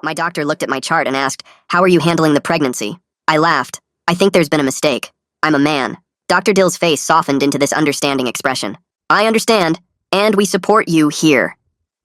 My doctor looked at my chart and asked, "How are you handling the pregnancy?" I laughed. "I think there's been a mistake. I'm a man." Dr. Dill's face softened into this understanding expression. "I understand, and we support you here.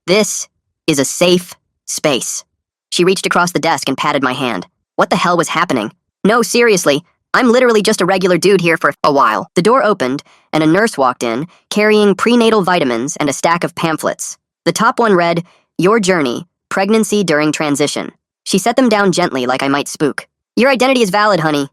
This is a safe space." She reached across the desk and patted my hand. What the hell was happening? No, seriously, I'm literally just a regular dude here for a while. The door opened, and a nurse walked in, carrying prenatal vitamins and a stack of pamphlets. The top one read, "Your Journey, Pregnancy During Transition." She set them down gently like I might spook. "Your identity is valid, honey.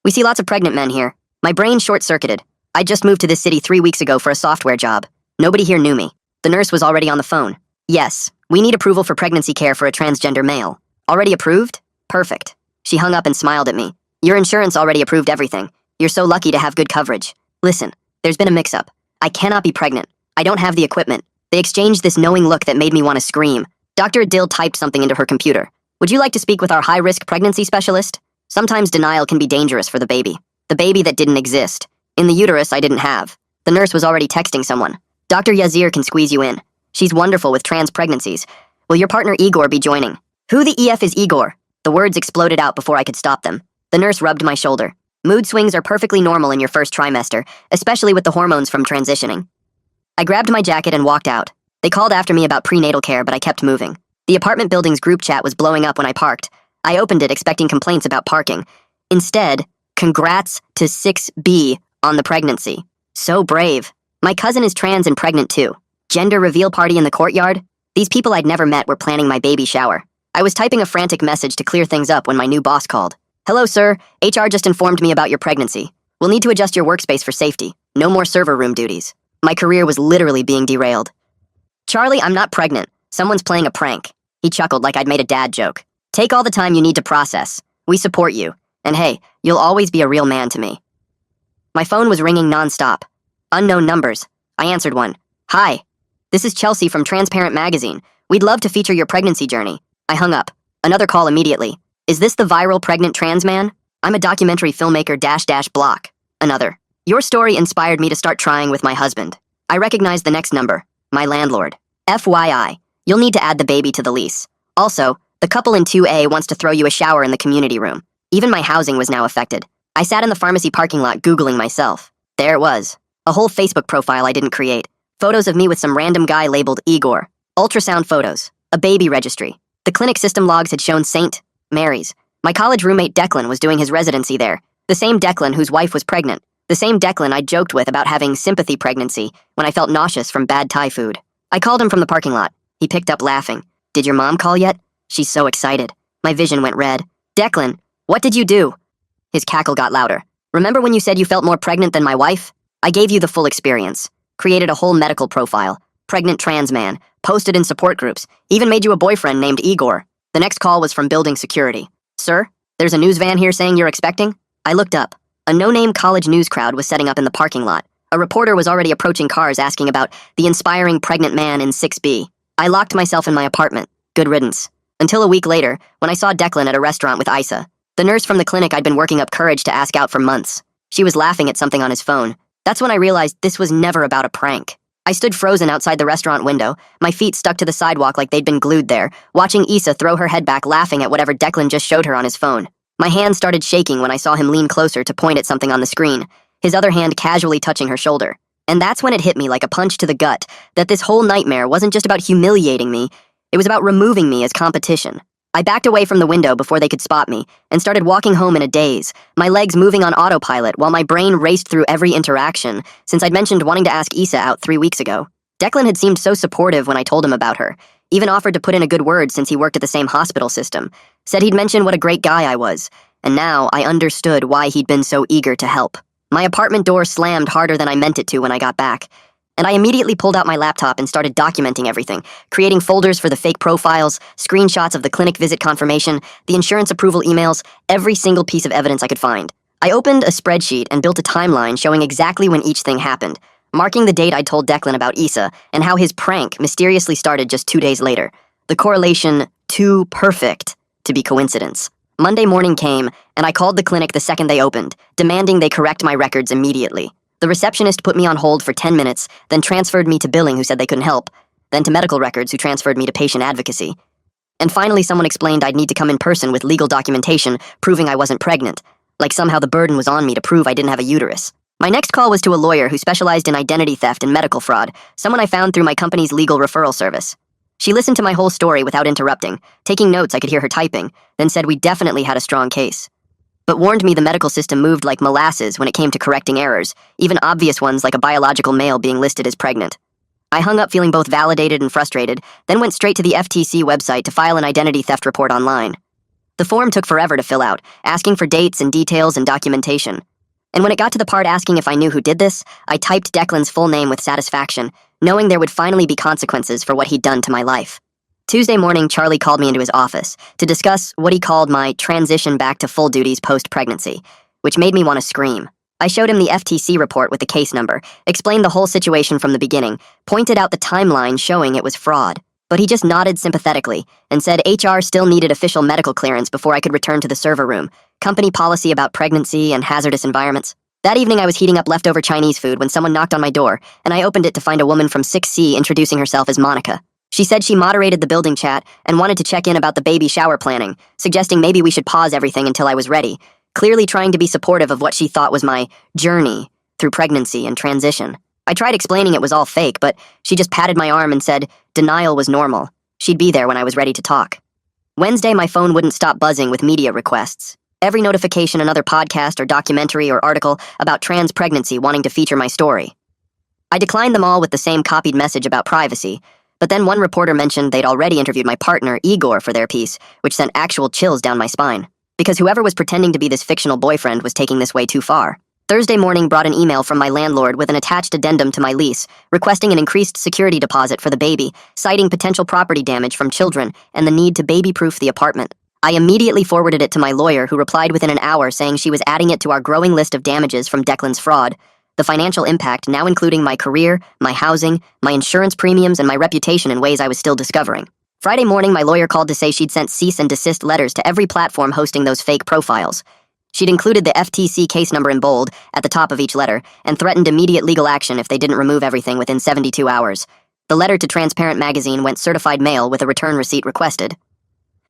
We see lots of pregnant men here." My brain short-circuited. I just moved to this city 3 weeks ago for a software job. Nobody here knew me. The nurse was already on the phone. "Yes, we need approval for pregnancy care for a transgender male." "Already approved? Perfect." She hung up and smiled at me. "Your insurance already approved everything. You're so lucky to have good coverage. Listen, there's been a mix-up. I cannot be pregnant. I don't have the equipment." They exchanged this knowing look that made me want to scream. Dr. Dill typed something into her computer. "Would you like to speak with our high-risk pregnancy specialist? Sometimes denial can be dangerous for the baby. The baby that didn't exist. In the uterus I didn't have." The nurse was already texting someone. "Dr. Yazir can squeeze you in. She's wonderful with trans pregnancies. Will your partner Igor be joining?" "Who the EF is Igor?" The words exploded out before I could stop them. The nurse rubbed my shoulder. "Mood swings are perfectly normal in your first trimester, especially with the hormones from transitioning." I grabbed my jacket and walked out. They called after me about prenatal care, but I kept moving. The apartment building's group chat was blowing up when I parked. I opened it expecting complaints about parking. Instead, "Congrats to 6B on the pregnancy. So brave. My cousin is trans and pregnant too. Gender reveal party in the courtyard?" These people I'd never met were planning my baby shower. I was typing a frantic message to clear things up when my new boss called. "Hello, sir. HR just informed me about your pregnancy. We'll need to adjust your workspace for safety. No more server room duties." My career was literally being derailed. "Charlie, I'm not pregnant. Someone's playing a prank." He chuckled like I'd made a dad joke. "Take all the time you need to process. We support you. And hey, you'll always be a real man to me." My phone was ringing nonstop. Unknown numbers. I answered one. "Hi. This is Chelsea from Transparent Magazine. We'd love to feature your pregnancy journey." I hung up. Another call immediately. "Is this the viral pregnant trans man? I'm a documentary filmmaker -- block." Another. "Your story inspired me to start trying with my husband." I recognized the next number. My landlord. "FYI, you'll need to add the baby to the lease. Also, the couple in 2A wants to throw you a shower in the community room." Even my housing was now affected. I sat in the pharmacy parking lot Googling myself. There it was. A whole Facebook profile I didn't create. Photos of me with some random guy labeled Igor. Ultrasound photos. A baby registry. The clinic system logs had shown St. Mary's. My college roommate Declan was doing his residency there. The same Declan whose wife was pregnant. The same Declan I joked with about having sympathy pregnancy when I felt nauseous from bad Thai food. I called him from the parking lot. He picked up laughing. "Did your mom call yet?" She's so excited. My vision went red. "Declan, what did you do?" His cackle got louder. "Remember when you said you felt more pregnant than my wife? I gave you the full experience. Created a whole medical profile. Pregnant trans man. Posted in support groups. Even made you a boyfriend named Igor." The next call was from building security. "Sir, there's a news van here saying you're expecting?" I looked up. A no-name college news crowd was setting up in the parking lot. A reporter was already approaching cars asking about the inspiring pregnant man in 6B. I locked myself in my apartment. Good riddance. Until a week later, when I saw Declan at a restaurant with Isa. The nurse from the clinic I'd been working up courage to ask out for months. She was laughing at something on his phone. That's when I realized this was never about a prank. I stood frozen outside the restaurant window, my feet stuck to the sidewalk like they'd been glued there, watching Isa throw her head back laughing at whatever Declan just showed her on his phone. My hand started shaking when I saw him lean closer to point at something on the screen, his other hand casually touching her shoulder. And that's when it hit me like a punch to the gut that this whole nightmare wasn't just about humiliating me, it was about removing me as competition. I backed away from the window before they could spot me and started walking home in a daze, my legs moving on autopilot while my brain raced through every interaction since I'd mentioned wanting to ask Isa out 3 weeks ago. Declan had seemed so supportive when I told him about her, even offered to put in a good word since he worked at the same hospital system, said he'd mentioned what a great guy I was, and now I understood why he'd been so eager to help. My apartment door slammed harder than I meant it to when I got back, and I immediately pulled out my laptop and started documenting everything, creating folders for the fake profiles, screenshots of the clinic visit confirmation, the insurance approval emails, every single piece of evidence I could find. I opened a spreadsheet and built a timeline showing exactly when each thing happened, marking the date I'd told Declan about Isa and how his prank mysteriously started just 2 days later. The correlation too perfect to be coincidence. Monday morning came, and I called the clinic the second they opened, demanding they correct my records immediately. The receptionist put me on hold for 10 minutes, then transferred me to billing who said they couldn't help, then to medical records who transferred me to patient advocacy. And finally, someone explained I'd need to come in person with legal documentation proving I wasn't pregnant, like somehow the burden was on me to prove I didn't have a uterus. My next call was to a lawyer who specialized in identity theft and medical fraud, someone I found through my company's legal referral service. She listened to my whole story without interrupting, taking notes I could hear her typing, then said we definitely had a strong case. But warned me the medical system moved like molasses when it came to correcting errors, even obvious ones like a biological male being listed as pregnant. I hung up feeling both validated and frustrated, then went straight to the FTC website to file an identity theft report online. The form took forever to fill out, asking for dates and details and documentation. And when it got to the part asking if I knew who did this, I typed Declan's full name with satisfaction, knowing there would finally be consequences for what he'd done to my life. Tuesday morning, Charlie called me into his office to discuss what he called my transition back to full duties post-pregnancy, which made me want to scream. I showed him the FTC report with the case number, explained the whole situation from the beginning, pointed out the timeline showing it was fraud. But he just nodded sympathetically and said HR still needed official medical clearance before I could return to the server room, company policy about pregnancy and hazardous environments. That evening I was heating up leftover Chinese food when someone knocked on my door, and I opened it to find a woman from 6C introducing herself as Monica. She said she moderated the building chat and wanted to check in about the baby shower planning, suggesting maybe we should pause everything until I was ready, clearly trying to be supportive of what she thought was my journey through pregnancy and transition. I tried explaining it was all fake, but she just patted my arm and said denial was normal. She'd be there when I was ready to talk. Wednesday, my phone wouldn't stop buzzing with media requests. Every notification, another podcast or documentary or article about trans pregnancy wanting to feature my story. I declined them all with the same copied message about privacy, but then one reporter mentioned they'd already interviewed my partner, Igor, for their piece, which sent actual chills down my spine, because whoever was pretending to be this fictional boyfriend was taking this way too far. Thursday morning brought an email from my landlord with an attached addendum to my lease, requesting an increased security deposit for the baby, citing potential property damage from children and the need to baby-proof the apartment. I immediately forwarded it to my lawyer, who replied within an hour saying she was adding it to our growing list of damages from Declan's fraud, the financial impact now including my career, my housing, my insurance premiums, and my reputation in ways I was still discovering. Friday morning, my lawyer called to say she'd sent cease and desist letters to every platform hosting those fake profiles. She'd included the FTC case number in bold at the top of each letter and threatened immediate legal action if they didn't remove everything within 72 hours. The letter to Transparent Magazine went certified mail with a return receipt requested.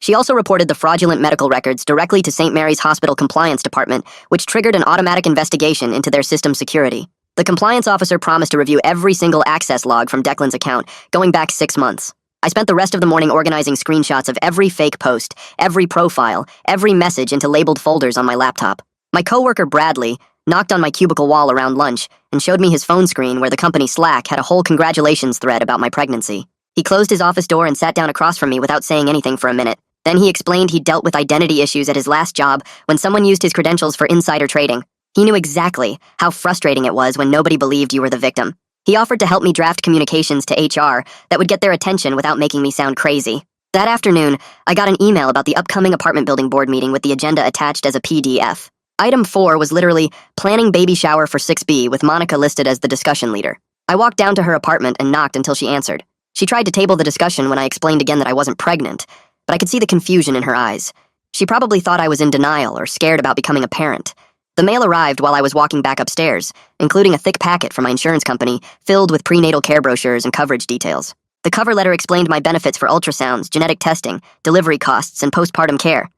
She also reported the fraudulent medical records directly to St. Mary's Hospital Compliance Department, which triggered an automatic investigation into their system security. The compliance officer promised to review every single access log from Declan's account, going back 6 months. I spent the rest of the morning organizing screenshots of every fake post, every profile, every message into labeled folders on my laptop. My coworker, Bradley, knocked on my cubicle wall around lunch and showed me his phone screen where the company Slack had a whole congratulations thread about my pregnancy. He closed his office door and sat down across from me without saying anything for a minute. Then he explained he'd dealt with identity issues at his last job when someone used his credentials for insider trading. He knew exactly how frustrating it was when nobody believed you were the victim. He offered to help me draft communications to HR that would get their attention without making me sound crazy. That afternoon, I got an email about the upcoming apartment building board meeting with the agenda attached as a PDF. Item 4 was literally planning baby shower for 6B with Monica listed as the discussion leader. I walked down to her apartment and knocked until she answered. She tried to table the discussion when I explained again that I wasn't pregnant, but I could see the confusion in her eyes. She probably thought I was in denial or scared about becoming a parent. The mail arrived while I was walking back upstairs, including a thick packet from my insurance company filled with prenatal care brochures and coverage details. The cover letter explained my benefits for ultrasounds, genetic testing, delivery costs, and postpartum care.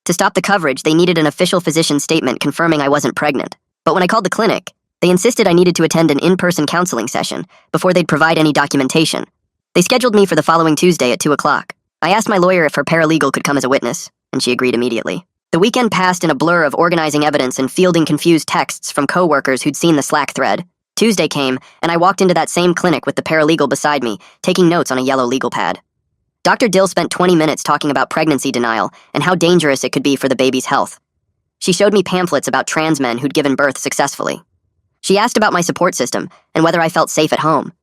To stop the coverage, they needed an official physician statement confirming I wasn't pregnant. But when I called the clinic, they insisted I needed to attend an in-person counseling session before they'd provide any documentation. They scheduled me for the following Tuesday at 2 o'clock. I asked my lawyer if her paralegal could come as a witness, and she agreed immediately. The weekend passed in a blur of organizing evidence and fielding confused texts from coworkers who'd seen the Slack thread. Tuesday came, and I walked into that same clinic with the paralegal beside me, taking notes on a yellow legal pad. Dr. Dill spent 20 minutes talking about pregnancy denial and how dangerous it could be for the baby's health. She showed me pamphlets about trans men who'd given birth successfully. She asked about my support system and whether I felt safe at home.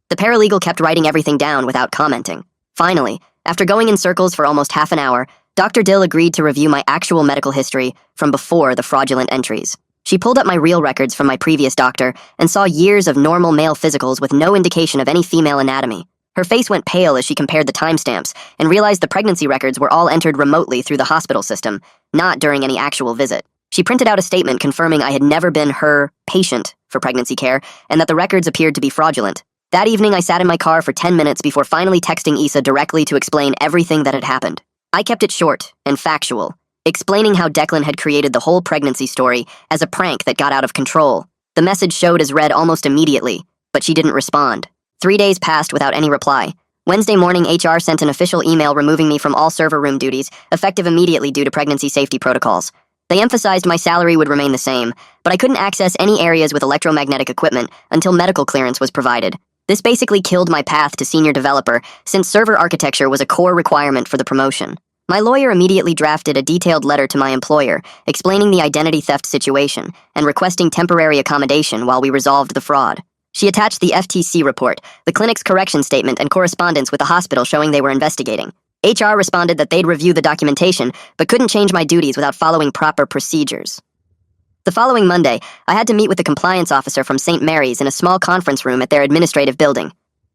The paralegal kept writing everything down without commenting. Finally, after going in circles for almost half an hour, Dr. Dill agreed to review my actual medical history from before the fraudulent entries. She pulled up my real records from my previous doctor and saw years of normal male physicals with no indication of any female anatomy. Her face went pale as she compared the timestamps and realized the pregnancy records were all entered remotely through the hospital system, not during any actual visit. She printed out a statement confirming I had never been her patient for pregnancy care and that the records appeared to be fraudulent. That evening, I sat in my car for 10 minutes before finally texting Issa directly to explain everything that had happened. I kept it short and factual, explaining how Declan had created the whole pregnancy story as a prank that got out of control. The message showed as read almost immediately, but she didn't respond. 3 days passed without any reply. Wednesday morning, HR sent an official email removing me from all server room duties, effective immediately due to pregnancy safety protocols. They emphasized my salary would remain the same, but I couldn't access any areas with electromagnetic equipment until medical clearance was provided. This basically killed my path to senior developer, since server architecture was a core requirement for the promotion. My lawyer immediately drafted a detailed letter to my employer, explaining the identity theft situation and requesting temporary accommodation while we resolved the fraud. She attached the FTC report, the clinic's correction statement, and correspondence with the hospital showing they were investigating. HR responded that they'd review the documentation, but couldn't change my duties without following proper procedures. The following Monday, I had to meet with the compliance officer from St. Mary's in a small conference room at their administrative building.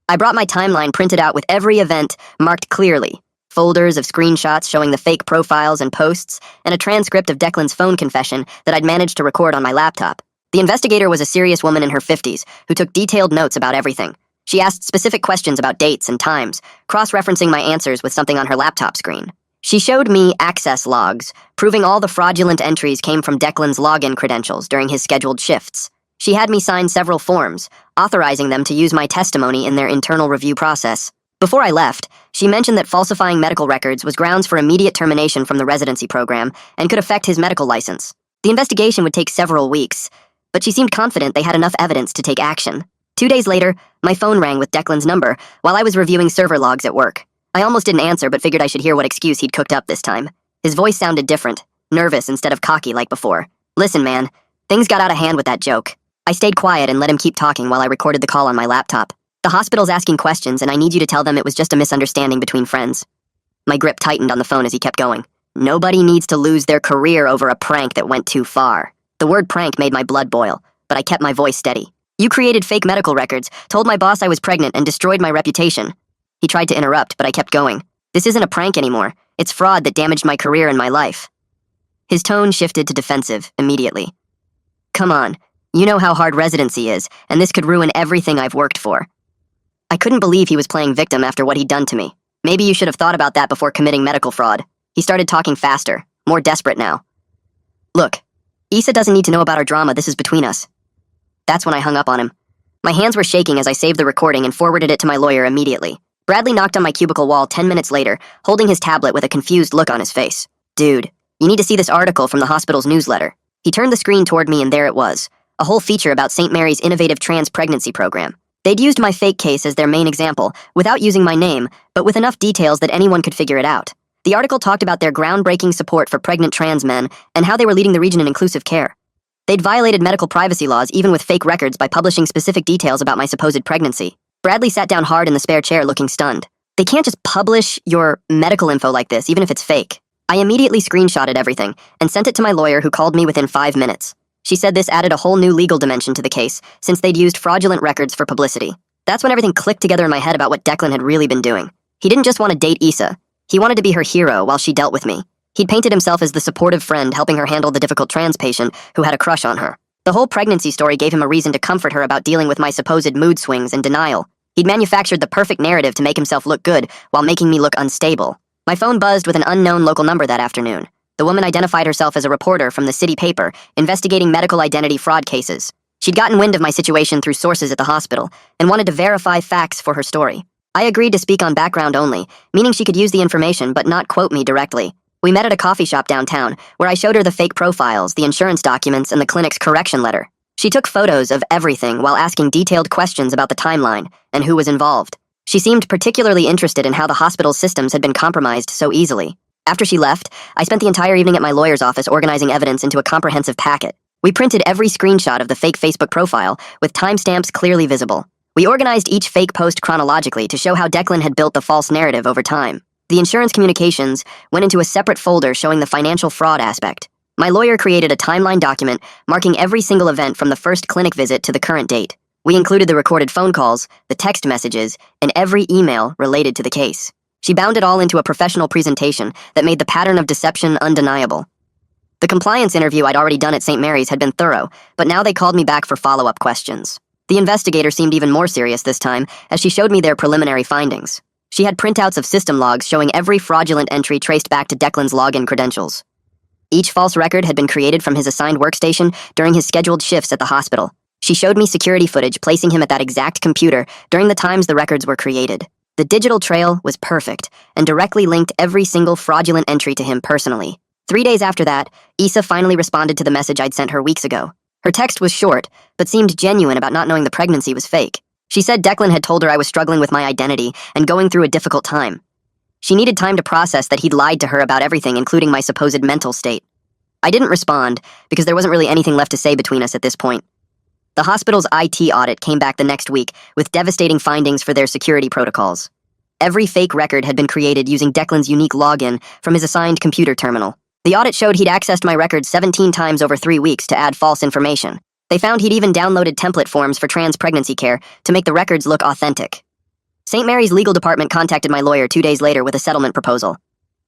I brought my timeline printed out with every event marked clearly, folders of screenshots showing the fake profiles and posts, and a transcript of Declan's phone confession that I'd managed to record on my laptop. The investigator was a serious woman in her 50s who took detailed notes about everything. She asked specific questions about dates and times, cross-referencing my answers with something on her laptop screen. She showed me access logs, proving all the fraudulent entries came from Declan's login credentials during his scheduled shifts. She had me sign several forms, authorizing them to use my testimony in their internal review process. Before I left, she mentioned that falsifying medical records was grounds for immediate termination from the residency program and could affect his medical license. The investigation would take several weeks, but she seemed confident they had enough evidence to take action. 2 days later, my phone rang with Declan's number while I was reviewing server logs at work. I almost didn't answer, but figured I should hear what excuse he'd cooked up this time. His voice sounded different, nervous instead of cocky like before. Listen, man, things got out of hand with that joke. I stayed quiet and let him keep talking while I recorded the call on my laptop. The hospital's asking questions, and I need you to tell them it was just a misunderstanding between friends. My grip tightened on the phone as he kept going. Nobody needs to lose their career over a prank that went too far. The word prank made my blood boil, but I kept my voice steady. You created fake medical records, told my boss I was pregnant, and destroyed my reputation. He tried to interrupt, but I kept going. This isn't a prank anymore. It's fraud that damaged my career and my life. His tone shifted to defensive immediately. Come on, you know how hard residency is, and this could ruin everything I've worked for. I couldn't believe he was playing victim after what he'd done to me. Maybe you should have thought about that before committing medical fraud. He started talking faster, more desperate now. Look, Issa doesn't need to know about our drama. This is between us. That's when I hung up on him. My hands were shaking as I saved the recording and forwarded it to my lawyer immediately. Bradley knocked on my cubicle wall 10 minutes later, holding his tablet with a confused look on his face. Dude, you need to see this article from the hospital's newsletter. He turned the screen toward me and there it was, a whole feature about St. Mary's innovative trans pregnancy program. They'd used my fake case as their main example, without using my name, but with enough details that anyone could figure it out. The article talked about their groundbreaking support for pregnant trans men and how they were leading the region in inclusive care. They'd violated medical privacy laws even with fake records by publishing specific details about my supposed pregnancy. Bradley sat down hard in the spare chair looking stunned. They can't just publish your medical info like this, even if it's fake. I immediately screenshotted everything and sent it to my lawyer who called me within 5 minutes. She said this added a whole new legal dimension to the case since they'd used fraudulent records for publicity. That's when everything clicked together in my head about what Declan had really been doing. He didn't just want to date Issa. He wanted to be her hero while she dealt with me. He'd painted himself as the supportive friend helping her handle the difficult trans patient who had a crush on her. The whole pregnancy story gave him a reason to comfort her about dealing with my supposed mood swings and denial. He'd manufactured the perfect narrative to make himself look good while making me look unstable. My phone buzzed with an unknown local number that afternoon. The woman identified herself as a reporter from the city paper investigating medical identity fraud cases. She'd gotten wind of my situation through sources at the hospital and wanted to verify facts for her story. I agreed to speak on background only, meaning she could use the information but not quote me directly. We met at a coffee shop downtown, where I showed her the fake profiles, the insurance documents, and the clinic's correction letter. She took photos of everything while asking detailed questions about the timeline and who was involved. She seemed particularly interested in how the hospital's systems had been compromised so easily. After she left, I spent the entire evening at my lawyer's office organizing evidence into a comprehensive packet. We printed every screenshot of the fake Facebook profile, with timestamps clearly visible. We organized each fake post chronologically to show how Declan had built the false narrative over time. The insurance communications went into a separate folder showing the financial fraud aspect. My lawyer created a timeline document marking every single event from the first clinic visit to the current date. We included the recorded phone calls, the text messages, and every email related to the case. She bound it all into a professional presentation that made the pattern of deception undeniable. The compliance interview I'd already done at St. Mary's had been thorough, but now they called me back for follow-up questions. The investigator seemed even more serious this time, as she showed me their preliminary findings. She had printouts of system logs showing every fraudulent entry traced back to Declan's login credentials. Each false record had been created from his assigned workstation during his scheduled shifts at the hospital. She showed me security footage placing him at that exact computer during the times the records were created. The digital trail was perfect and directly linked every single fraudulent entry to him personally. 3 days after that, Issa finally responded to the message I'd sent her weeks ago. Her text was short, but seemed genuine about not knowing the pregnancy was fake. She said Declan had told her I was struggling with my identity and going through a difficult time. She needed time to process that he'd lied to her about everything, including my supposed mental state. I didn't respond, because there wasn't really anything left to say between us at this point. The hospital's IT audit came back the next week with devastating findings for their security protocols. Every fake record had been created using Declan's unique login from his assigned computer terminal. The audit showed he'd accessed my records 17 times over 3 weeks to add false information. They found he'd even downloaded template forms for trans pregnancy care to make the records look authentic. St. Mary's legal department contacted my lawyer 2 days later with a settlement proposal.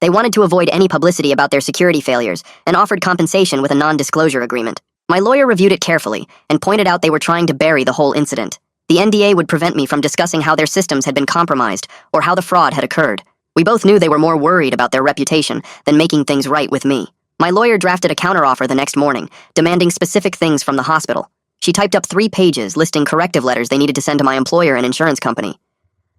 They wanted to avoid any publicity about their security failures and offered compensation with a non-disclosure agreement. My lawyer reviewed it carefully and pointed out they were trying to bury the whole incident. The NDA would prevent me from discussing how their systems had been compromised or how the fraud had occurred. We both knew they were more worried about their reputation than making things right with me. My lawyer drafted a counteroffer the next morning, demanding specific things from the hospital. She typed up 3 pages listing corrective letters they needed to send to my employer and insurance company.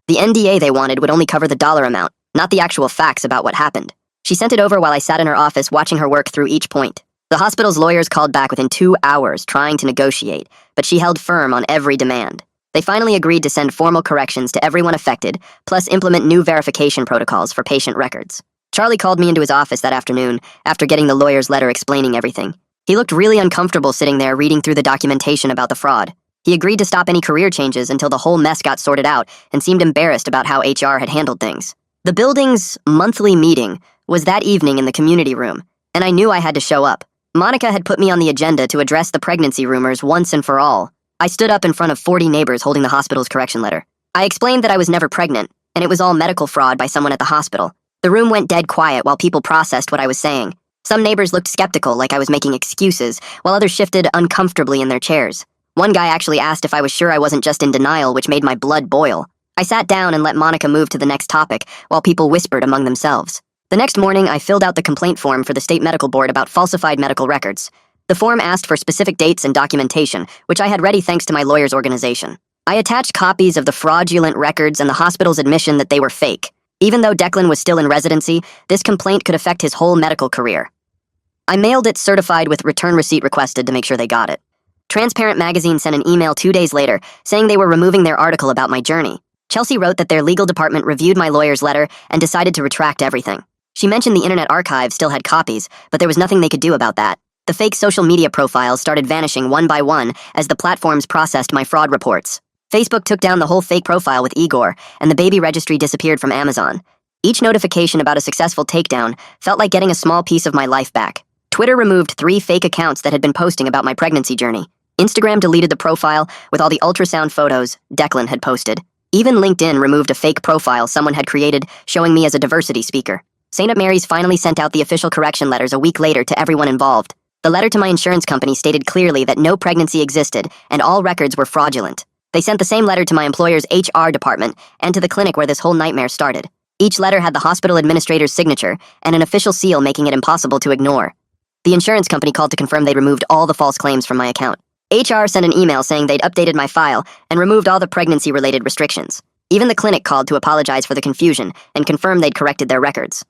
The NDA they wanted would only cover the dollar amount, not the actual facts about what happened. She sent it over while I sat in her office watching her work through each point. The hospital's lawyers called back within 2 hours trying to negotiate, but she held firm on every demand. They finally agreed to send formal corrections to everyone affected, plus implement new verification protocols for patient records. Charlie called me into his office that afternoon after getting the lawyer's letter explaining everything. He looked really uncomfortable sitting there reading through the documentation about the fraud. He agreed to stop any career changes until the whole mess got sorted out and seemed embarrassed about how HR had handled things. The building's monthly meeting was that evening in the community room, and I knew I had to show up. Monica had put me on the agenda to address the pregnancy rumors once and for all. I stood up in front of 40 neighbors holding the hospital's correction letter. I explained that I was never pregnant, and it was all medical fraud by someone at the hospital. The room went dead quiet while people processed what I was saying. Some neighbors looked skeptical, like I was making excuses, while others shifted uncomfortably in their chairs. One guy actually asked if I was sure I wasn't just in denial, which made my blood boil. I sat down and let Monica move to the next topic, while people whispered among themselves. The next morning, I filled out the complaint form for the state medical board about falsified medical records. The form asked for specific dates and documentation, which I had ready thanks to my lawyer's organization. I attached copies of the fraudulent records and the hospital's admission that they were fake. Even though Declan was still in residency, this complaint could affect his whole medical career. I mailed it certified with return receipt requested to make sure they got it. Transparent Magazine sent an email 2 days later saying they were removing their article about my journey. Chelsea wrote that their legal department reviewed my lawyer's letter and decided to retract everything. She mentioned the Internet Archive still had copies, but there was nothing they could do about that. The fake social media profiles started vanishing one by one as the platforms processed my fraud reports. Facebook took down the whole fake profile with Igor, and the baby registry disappeared from Amazon. Each notification about a successful takedown felt like getting a small piece of my life back. Twitter removed 3 fake accounts that had been posting about my pregnancy journey. Instagram deleted the profile with all the ultrasound photos Declan had posted. Even LinkedIn removed a fake profile someone had created showing me as a diversity speaker. St. Mary's finally sent out the official correction letters a week later to everyone involved. The letter to my insurance company stated clearly that no pregnancy existed and all records were fraudulent. They sent the same letter to my employer's HR department and to the clinic where this whole nightmare started. Each letter had the hospital administrator's signature and an official seal making it impossible to ignore. The insurance company called to confirm they'd removed all the false claims from my account. HR sent an email saying they'd updated my file and removed all the pregnancy-related restrictions. Even the clinic called to apologize for the confusion and confirm they'd corrected their records.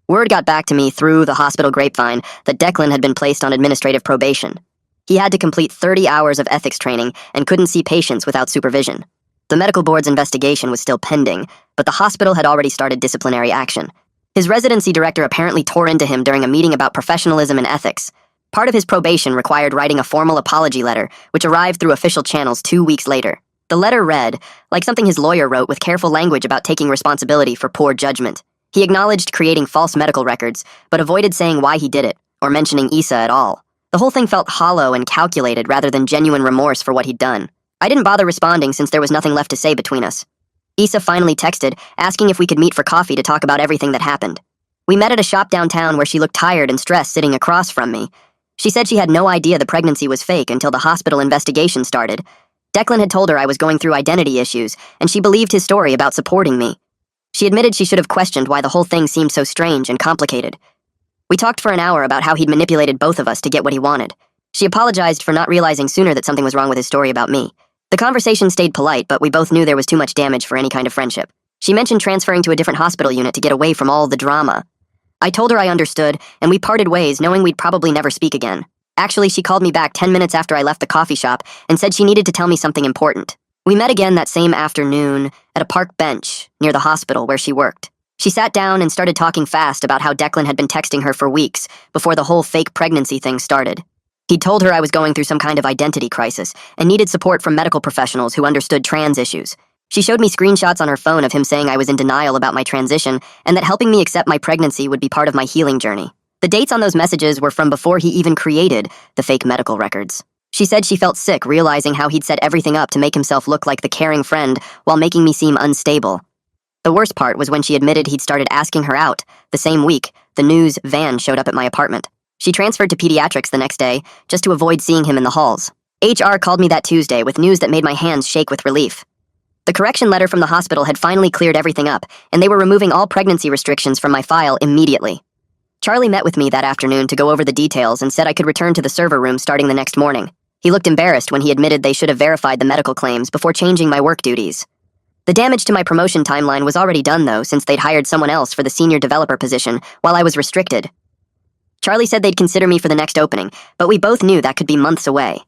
Word got back to me through the hospital grapevine that Declan had been placed on administrative probation. He had to complete 30 hours of ethics training and couldn't see patients without supervision. The medical board's investigation was still pending, but the hospital had already started disciplinary action. His residency director apparently tore into him during a meeting about professionalism and ethics. Part of his probation required writing a formal apology letter, which arrived through official channels 2 weeks later. The letter read, like something his lawyer wrote with careful language about taking responsibility for poor judgment. He acknowledged creating false medical records, but avoided saying why he did it, or mentioning Issa at all. The whole thing felt hollow and calculated rather than genuine remorse for what he'd done. I didn't bother responding since there was nothing left to say between us. Issa finally texted, asking if we could meet for coffee to talk about everything that happened. We met at a shop downtown where she looked tired and stressed sitting across from me. She said she had no idea the pregnancy was fake until the hospital investigation started, Declan had told her I was going through identity issues, and she believed his story about supporting me. She admitted she should have questioned why the whole thing seemed so strange and complicated. We talked for an hour about how he'd manipulated both of us to get what he wanted. She apologized for not realizing sooner that something was wrong with his story about me. The conversation stayed polite, but we both knew there was too much damage for any kind of friendship. She mentioned transferring to a different hospital unit to get away from all the drama. I told her I understood, and we parted ways, knowing we'd probably never speak again. Actually, she called me back 10 minutes after I left the coffee shop and said she needed to tell me something important. We met again that same afternoon at a park bench near the hospital where she worked. She sat down and started talking fast about how Declan had been texting her for weeks before the whole fake pregnancy thing started. He'd told her I was going through some kind of identity crisis and needed support from medical professionals who understood trans issues. She showed me screenshots on her phone of him saying I was in denial about my transition and that helping me accept my pregnancy would be part of my healing journey. The dates on those messages were from before he even created the fake medical records. She said she felt sick realizing how he'd set everything up to make himself look like the caring friend while making me seem unstable. The worst part was when she admitted he'd started asking her out. The same week, the news van showed up at my apartment. She transferred to pediatrics the next day just to avoid seeing him in the halls. HR called me that Tuesday with news that made my hands shake with relief. The correction letter from the hospital had finally cleared everything up, and they were removing all pregnancy restrictions from my file immediately. Charlie met with me that afternoon to go over the details and said I could return to the server room starting the next morning. He looked embarrassed when he admitted they should have verified the medical claims before changing my work duties. The damage to my promotion timeline was already done, though, since they'd hired someone else for the senior developer position while I was restricted. Charlie said they'd consider me for the next opening, but we both knew that could be months away.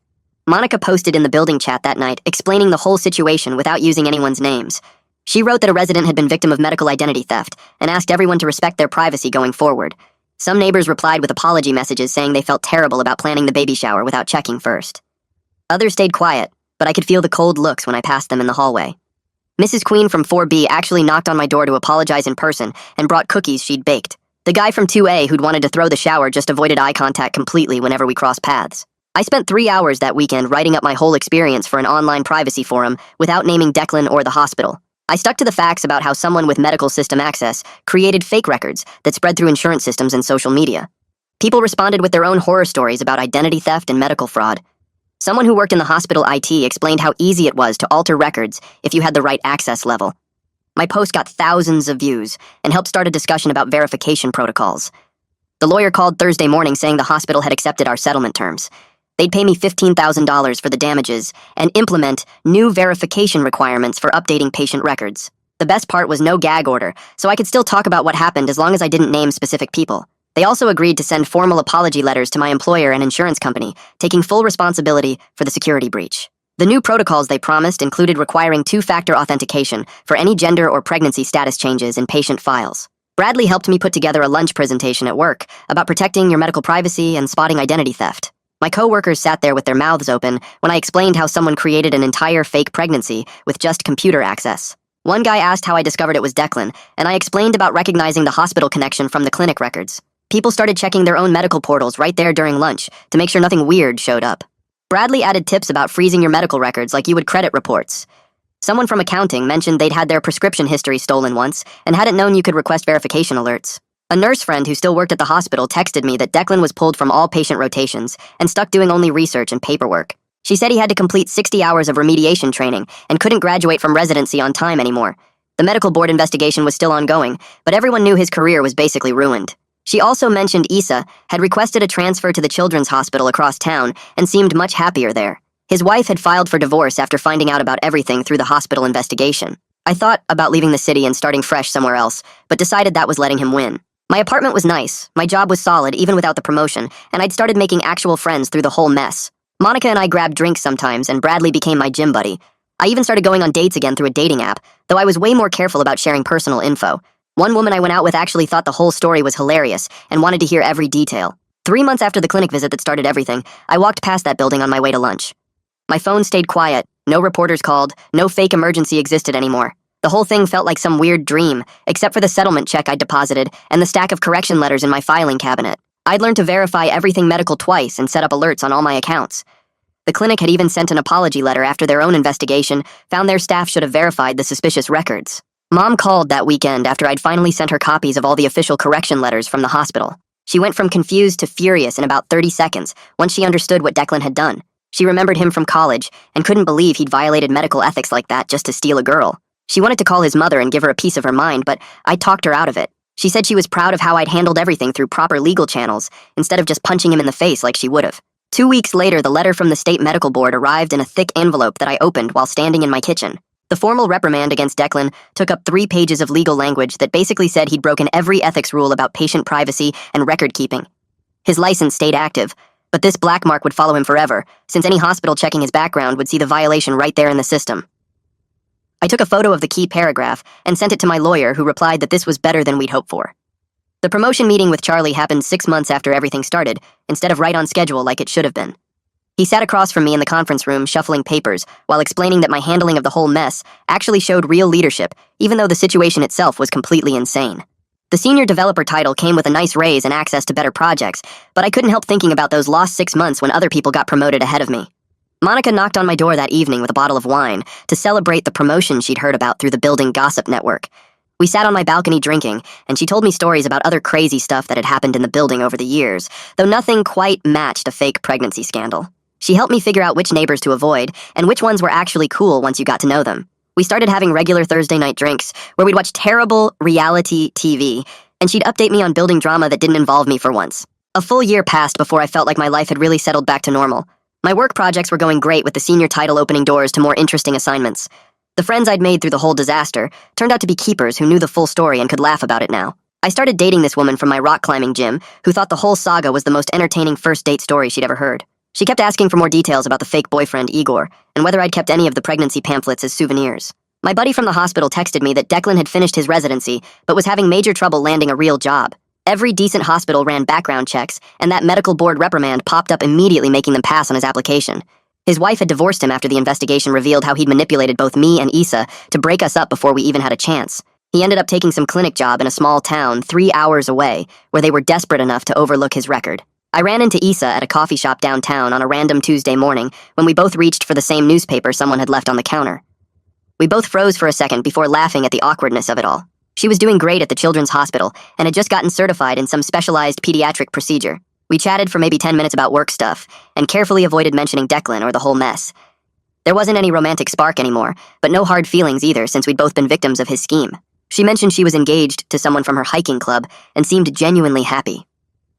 Monica posted in the building chat that night, explaining the whole situation without using anyone's names. She wrote that a resident had been victim of medical identity theft and asked everyone to respect their privacy going forward. Some neighbors replied with apology messages saying they felt terrible about planning the baby shower without checking first. Others stayed quiet, but I could feel the cold looks when I passed them in the hallway. Mrs. Queen from 4B actually knocked on my door to apologize in person and brought cookies she'd baked. The guy from 2A who'd wanted to throw the shower just avoided eye contact completely whenever we crossed paths. I spent 3 hours that weekend writing up my whole experience for an online privacy forum without naming Declan or the hospital. I stuck to the facts about how someone with medical system access created fake records that spread through insurance systems and social media. People responded with their own horror stories about identity theft and medical fraud. Someone who worked in the hospital IT explained how easy it was to alter records if you had the right access level. My post got thousands of views and helped start a discussion about verification protocols. The lawyer called Thursday morning saying the hospital had accepted our settlement terms. They'd pay me $15,000 for the damages and implement new verification requirements for updating patient records. The best part was no gag order, so I could still talk about what happened as long as I didn't name specific people. They also agreed to send formal apology letters to my employer and insurance company, taking full responsibility for the security breach. The new protocols they promised included requiring two-factor authentication for any gender or pregnancy status changes in patient files. Bradley helped me put together a lunch presentation at work about protecting your medical privacy and spotting identity theft. My coworkers sat there with their mouths open when I explained how someone created an entire fake pregnancy with just computer access. One guy asked how I discovered it was Declan, and I explained about recognizing the hospital connection from the clinic records. People started checking their own medical portals right there during lunch to make sure nothing weird showed up. Bradley added tips about freezing your medical records like you would credit reports. Someone from accounting mentioned they'd had their prescription history stolen once and hadn't known you could request verification alerts. A nurse friend who still worked at the hospital texted me that Declan was pulled from all patient rotations and stuck doing only research and paperwork. She said he had to complete 60 hours of remediation training and couldn't graduate from residency on time anymore. The medical board investigation was still ongoing, but everyone knew his career was basically ruined. She also mentioned Issa had requested a transfer to the children's hospital across town and seemed much happier there. His wife had filed for divorce after finding out about everything through the hospital investigation. I thought about leaving the city and starting fresh somewhere else, but decided that was letting him win. My apartment was nice, my job was solid even without the promotion, and I'd started making actual friends through the whole mess. Monica and I grabbed drinks sometimes, and Bradley became my gym buddy. I even started going on dates again through a dating app, though I was way more careful about sharing personal info. One woman I went out with actually thought the whole story was hilarious and wanted to hear every detail. 3 months after the clinic visit that started everything, I walked past that building on my way to lunch. My phone stayed quiet, no reporters called, no fake emergency existed anymore. The whole thing felt like some weird dream, except for the settlement check I'd deposited and the stack of correction letters in my filing cabinet. I'd learned to verify everything medical twice and set up alerts on all my accounts. The clinic had even sent an apology letter after their own investigation found their staff should have verified the suspicious records. Mom called that weekend after I'd finally sent her copies of all the official correction letters from the hospital. She went from confused to furious in about 30 seconds once she understood what Declan had done. She remembered him from college and couldn't believe he'd violated medical ethics like that just to steal a girl. She wanted to call his mother and give her a piece of her mind, but I talked her out of it. She said she was proud of how I'd handled everything through proper legal channels, instead of just punching him in the face like she would have. 2 weeks later, the letter from the state medical board arrived in a thick envelope that I opened while standing in my kitchen. The formal reprimand against Declan took up 3 pages of legal language that basically said he'd broken every ethics rule about patient privacy and record keeping. His license stayed active, but this black mark would follow him forever, since any hospital checking his background would see the violation right there in the system. I took a photo of the key paragraph and sent it to my lawyer, who replied that this was better than we'd hoped for. The promotion meeting with Charlie happened 6 months after everything started, instead of right on schedule like it should have been. He sat across from me in the conference room shuffling papers while explaining that my handling of the whole mess actually showed real leadership, even though the situation itself was completely insane. The senior developer title came with a nice raise and access to better projects, but I couldn't help thinking about those lost 6 months when other people got promoted ahead of me. Monica knocked on my door that evening with a bottle of wine to celebrate the promotion she'd heard about through the building gossip network. We sat on my balcony drinking, and she told me stories about other crazy stuff that had happened in the building over the years, though nothing quite matched a fake pregnancy scandal. She helped me figure out which neighbors to avoid and which ones were actually cool once you got to know them. We started having regular Thursday night drinks, where we'd watch terrible reality TV, and she'd update me on building drama that didn't involve me for once. A full year passed before I felt like my life had really settled back to normal. My work projects were going great, with the senior title opening doors to more interesting assignments. The friends I'd made through the whole disaster turned out to be keepers who knew the full story and could laugh about it now. I started dating this woman from my rock climbing gym, who thought the whole saga was the most entertaining first date story she'd ever heard. She kept asking for more details about the fake boyfriend, Igor, and whether I'd kept any of the pregnancy pamphlets as souvenirs. My buddy from the hospital texted me that Declan had finished his residency, but was having major trouble landing a real job. Every decent hospital ran background checks, and that medical board reprimand popped up immediately, making them pass on his application. His wife had divorced him after the investigation revealed how he'd manipulated both me and Issa to break us up before we even had a chance. He ended up taking some clinic job in a small town 3 hours away, where they were desperate enough to overlook his record. I ran into Issa at a coffee shop downtown on a random Tuesday morning when we both reached for the same newspaper someone had left on the counter. We both froze for a second before laughing at the awkwardness of it all. She was doing great at the Children's Hospital and had just gotten certified in some specialized pediatric procedure. We chatted for maybe 10 minutes about work stuff and carefully avoided mentioning Declan or the whole mess. There wasn't any romantic spark anymore, but no hard feelings either, since we'd both been victims of his scheme. She mentioned she was engaged to someone from her hiking club and seemed genuinely happy.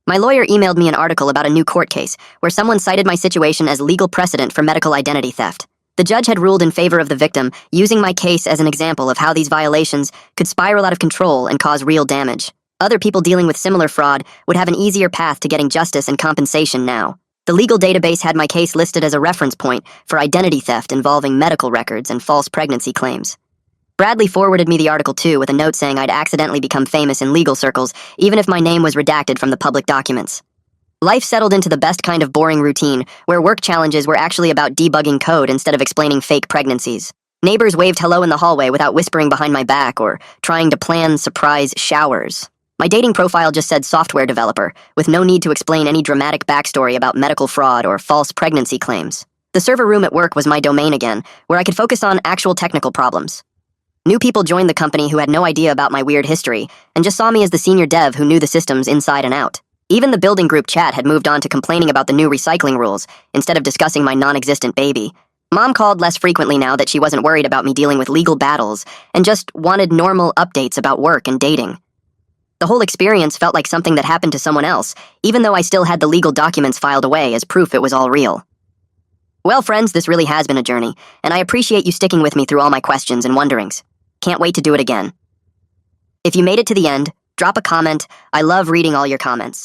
My lawyer emailed me an article about a new court case where someone cited my situation as legal precedent for medical identity theft. The judge had ruled in favor of the victim, using my case as an example of how these violations could spiral out of control and cause real damage. Other people dealing with similar fraud would have an easier path to getting justice and compensation now. The legal database had my case listed as a reference point for identity theft involving medical records and false pregnancy claims. Bradley forwarded me the article too, with a note saying I'd accidentally become famous in legal circles, even if my name was redacted from the public documents. Life settled into the best kind of boring routine, where work challenges were actually about debugging code instead of explaining fake pregnancies. Neighbors waved hello in the hallway without whispering behind my back or trying to plan surprise showers. My dating profile just said software developer, with no need to explain any dramatic backstory about medical fraud or false pregnancy claims. The server room at work was my domain again, where I could focus on actual technical problems. New people joined the company who had no idea about my weird history and just saw me as the senior dev who knew the systems inside and out. Even the building group chat had moved on to complaining about the new recycling rules instead of discussing my non-existent baby. Mom called less frequently now that she wasn't worried about me dealing with legal battles and just wanted normal updates about work and dating. The whole experience felt like something that happened to someone else, even though I still had the legal documents filed away as proof it was all real. Well, friends, this really has been a journey, and I appreciate you sticking with me through all my questions and wonderings. Can't wait to do it again. If you made it to the end, drop a comment. I love reading all your comments.